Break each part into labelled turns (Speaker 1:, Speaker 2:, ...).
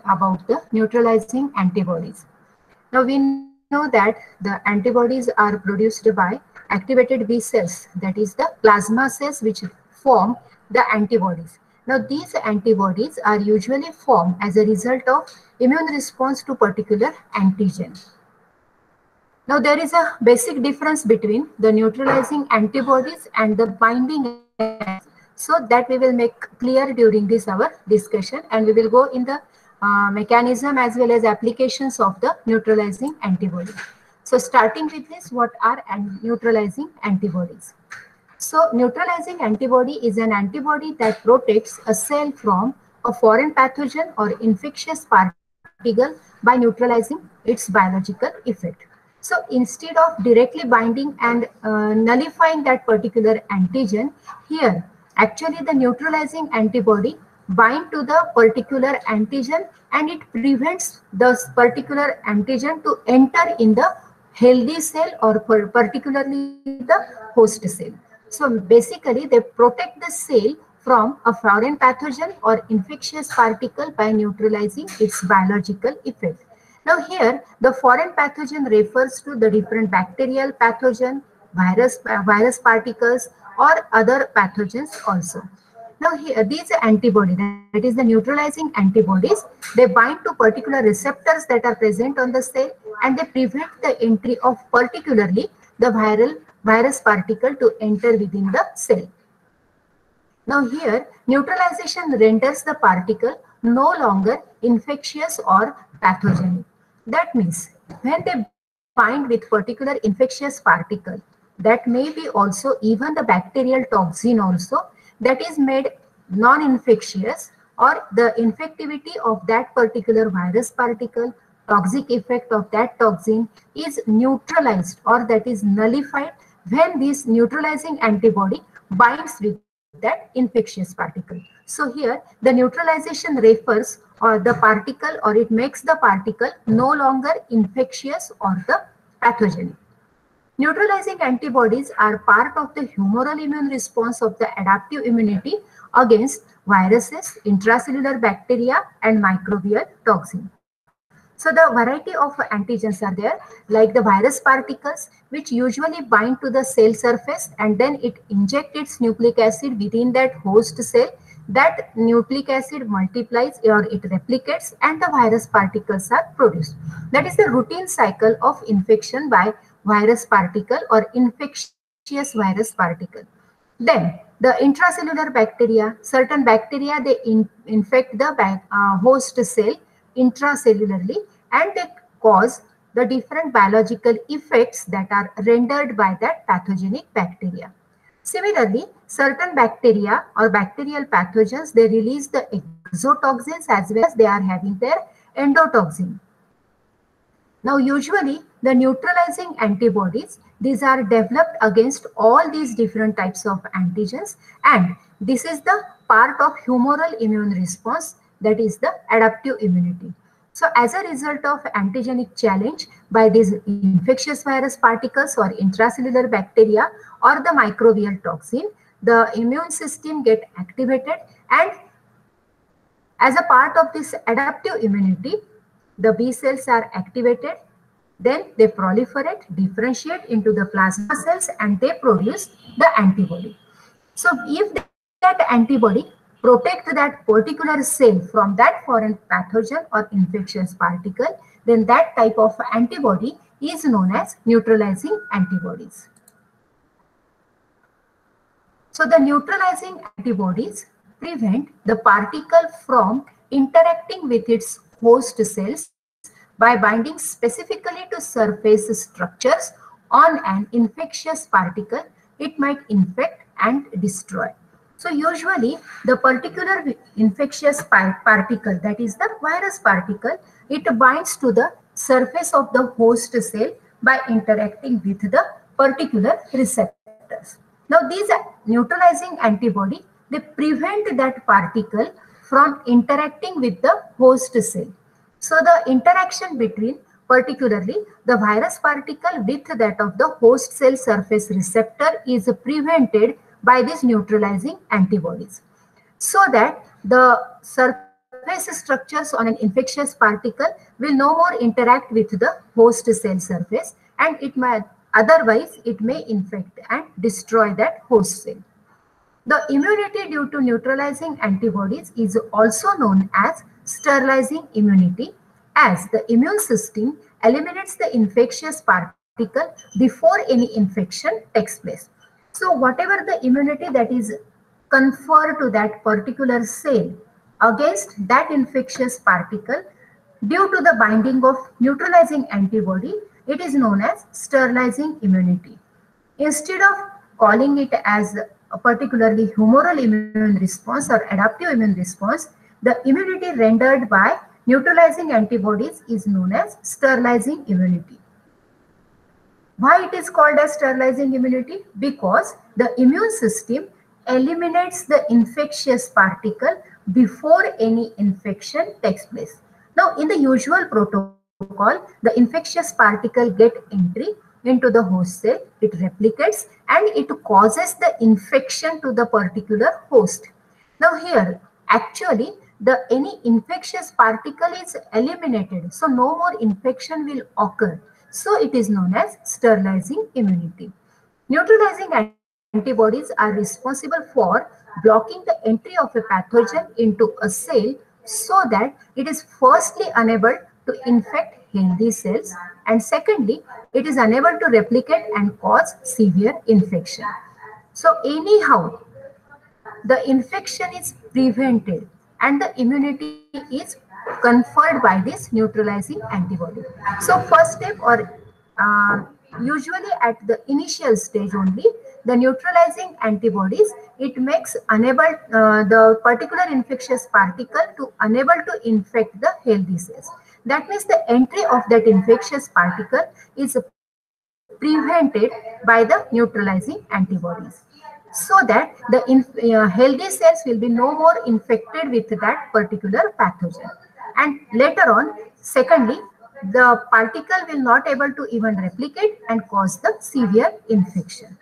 Speaker 1: about the neutralizing antibodies. Now we know that the antibodies are produced by activated B cells, that is the plasma cells which form the antibodies. Now these antibodies are usually formed as a result of immune response to particular antigen. Now there is a basic difference between the neutralizing antibodies and the binding antibodies. So that we will make clear during this our discussion, and we will go in the mechanism as well as applications of the neutralizing antibody. So starting with this, what are neutralizing antibodies? So neutralizing antibody is an antibody that protects a cell from a foreign pathogen or infectious particle by neutralizing its biological effect. So instead of directly binding and nullifying that particular antigen, here actually the neutralizing antibody bind to the particular antigen and it prevents the particular antigen to enter in the healthy cell or particularly the host cell. So basically they protect the cell from a foreign pathogen or infectious particle by neutralizing its biological effect. Now here the foreign pathogen refers to the different bacterial pathogen, virus particles or other pathogens also. Now here these antibodies, that is the neutralizing antibodies, they bind to particular receptors that are present on the cell and they prevent the entry of particularly the virus particle to enter within the cell. Now here neutralization renders the particle no longer infectious or pathogenic. That means when they bind with particular infectious particle, that may be also even the bacterial toxin also, that is made non-infectious, or the infectivity of that particular virus particle, toxic effect of that toxin is neutralized or that is nullified when this neutralizing antibody binds with that infectious particle. So here the neutralization refers or the particle, or it makes the particle no longer infectious or the pathogenic. Neutralizing antibodies are part of the humoral immune response of the adaptive immunity against viruses, intracellular bacteria and microbial toxin. So the variety of antigens are there, like the virus particles, which usually bind to the cell surface and then it injects its nucleic acid within that host cell. That nucleic acid multiplies or it replicates and the virus particles are produced. That is the routine cycle of infection by virus particle or infectious virus particle. Then the intracellular bacteria, certain bacteria, they infect the host cell intracellularly and they cause the different biological effects that are rendered by that pathogenic bacteria. Similarly, certain bacteria or bacterial pathogens, they release the exotoxins as well as they are having their endotoxin. Now usually the neutralizing antibodies, these are developed against all these different types of antigens, and this is the part of humoral immune response, that is the adaptive immunity. So as a result of antigenic challenge by these infectious virus particles or intracellular bacteria or the microbial toxin, the immune system get activated, and as a part of this adaptive immunity, the B cells are activated, then they proliferate, differentiate into the plasma cells and they produce the antibody. So if that antibody protect that particular cell from that foreign pathogen or infectious particle, then that type of antibody is known as neutralizing antibodies. So the neutralizing antibodies prevent the particle from interacting with its host cells by binding specifically to surface structures on an infectious particle. It might infect and destroy. So usually the particular infectious particle, that is the virus particle, it binds to the surface of the host cell by interacting with the particular receptors. Now these neutralizing antibody, they prevent that particle from interacting with the host cell. So the interaction between particularly the virus particle with that of the host cell surface receptor is prevented by these neutralizing antibodies, so that the surface structures on an infectious particle will no more interact with the host cell surface, and it may otherwise it may infect and destroy that host cell. The immunity due to neutralizing antibodies is also known as sterilizing immunity, as the immune system eliminates the infectious particle before any infection takes place. So whatever the immunity that is conferred to that particular cell against that infectious particle due to the binding of neutralizing antibody, it is known as sterilizing immunity. Instead of calling it as a particularly humoral immune response or adaptive immune response, the immunity rendered by neutralizing antibodies is known as sterilizing immunity. Why it is called as sterilizing immunity? Because the immune system eliminates the infectious particle before any infection takes place. Now, in the usual protocol, the infectious particle get entry into the host cell, it replicates and it causes the infection to the particular host. Now here, actually, any infectious particle is eliminated, so no more infection will occur. So it is known as sterilizing immunity. Neutralizing antibodies are responsible for blocking the entry of a pathogen into a cell so that it is firstly unable to infect healthy cells, and secondly, it is unable to replicate and cause severe infection. So anyhow, the infection is prevented and the immunity is conferred by this neutralizing antibody. So first step, or usually at the initial stage only, the neutralizing antibodies, it makes unable the particular infectious particle to unable to infect the healthy cells. That means the entry of that infectious particle is prevented by the neutralizing antibodies, so that the healthy cells will be no more infected with that particular pathogen. And later on, secondly, the particle will not able to even replicate and cause the severe infection.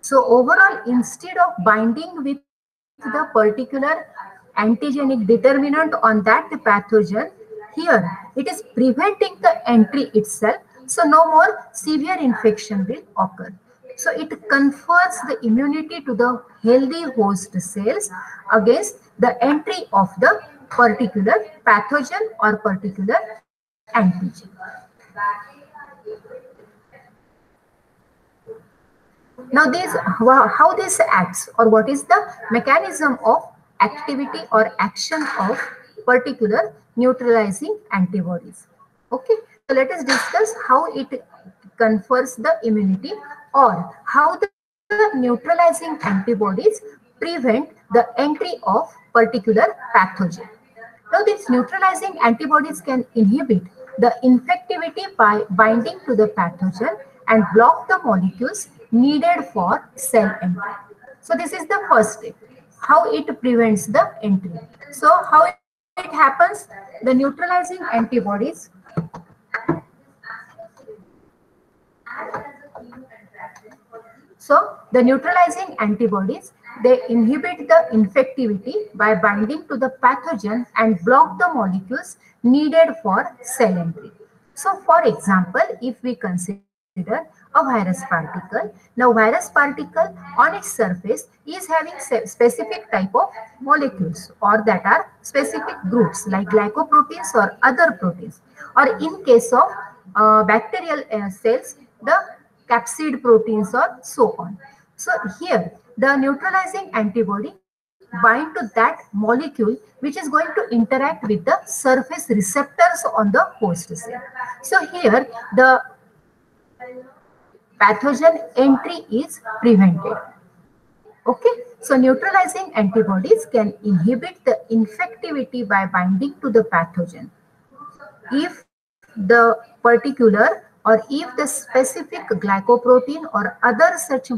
Speaker 1: So overall, instead of binding with the particular antigenic determinant on that pathogen, here it is preventing the entry itself, so no more severe infection will occur. So it confers the immunity to the healthy host cells against the entry of the particular pathogen or particular antigen. Now how this acts, or what is the mechanism of activity or action of particular neutralizing antibodies. Okay, so let us discuss how it confers the immunity, or how the neutralizing antibodies prevent the entry of particular pathogen. Now these neutralizing antibodies can inhibit the infectivity by binding to the pathogen and block the molecules needed for cell entry. So this is the first step, how it prevents the entry. So how it happens, the neutralizing antibodies they inhibit the infectivity by binding to the pathogen and block the molecules needed for cell entry. So for example, if we consider a virus particle, now virus particle on its surface is having specific type of molecules, or that are specific groups like glycoproteins or other proteins, or in case of bacterial cells, the capsid proteins or so on. So here the neutralizing antibody bind to that molecule which is going to interact with the surface receptors on the host cell. So here the pathogen entry is prevented. Okay, so neutralizing antibodies can inhibit the infectivity by binding to the pathogen. If the particular, or if the specific glycoprotein or other such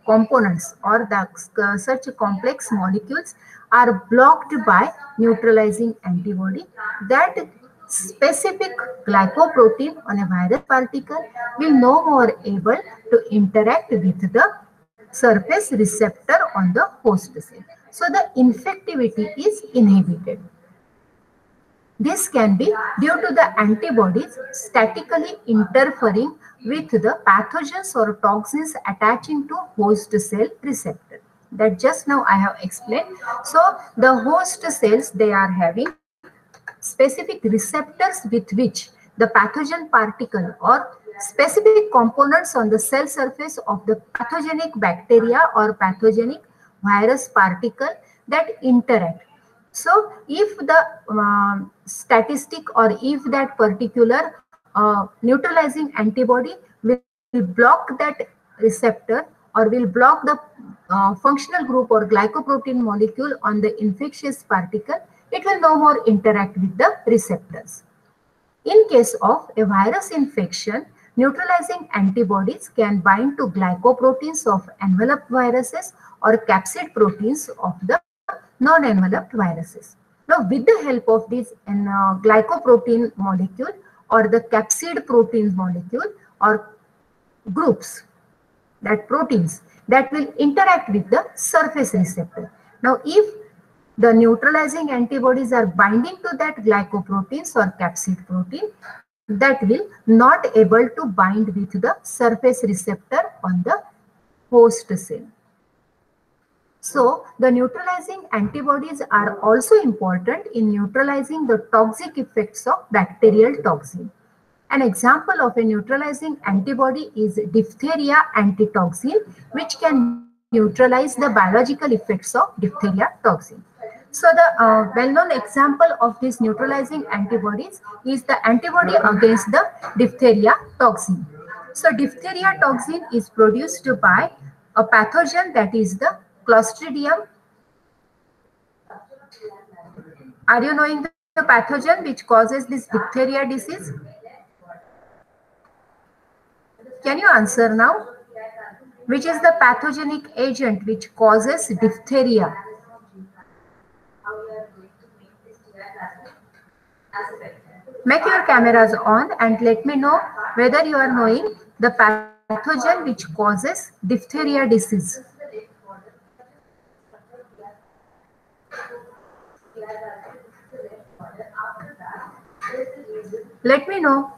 Speaker 1: components or the such complex molecules are blocked by neutralizing antibody, that specific glycoprotein on a virus particle will no more able to interact with the surface receptor on the host cell. So the infectivity is inhibited. This can be due to the antibodies statically interfering with the pathogens or toxins attaching to host cell receptor. That just now I have explained. So the host cells, they are having specific receptors with which the pathogen particle or specific components on the cell surface of the pathogenic bacteria or pathogenic virus particle that interact. So if the statistic or if that particular neutralizing antibody will block that receptor or will block the functional group or glycoprotein molecule on the infectious particle, it will no more interact with the receptors. In case of a virus infection, neutralizing antibodies can bind to glycoproteins of enveloped viruses or capsid proteins of the non-enveloped viruses. Now, with the help of this glycoprotein molecule or the capsid protein molecule or groups, that proteins that will interact with the surface receptor. Now, if the neutralizing antibodies are binding to that glycoproteins or capsid protein, that will not able to bind with the surface receptor on the host cell. So the neutralizing antibodies are also important in neutralizing the toxic effects of bacterial toxin. An example of a neutralizing antibody is diphtheria antitoxin, which can neutralize the biological effects of diphtheria toxin. So the well-known example of these neutralizing antibodies is the antibody against the diphtheria toxin. So diphtheria toxin is produced by a pathogen that is the Clostridium. Are you knowing the pathogen which causes this diphtheria disease? Can you answer now? Which is the pathogenic agent which causes diphtheria? Make your cameras on and let me know whether you are knowing the pathogen which causes diphtheria disease. Let me know.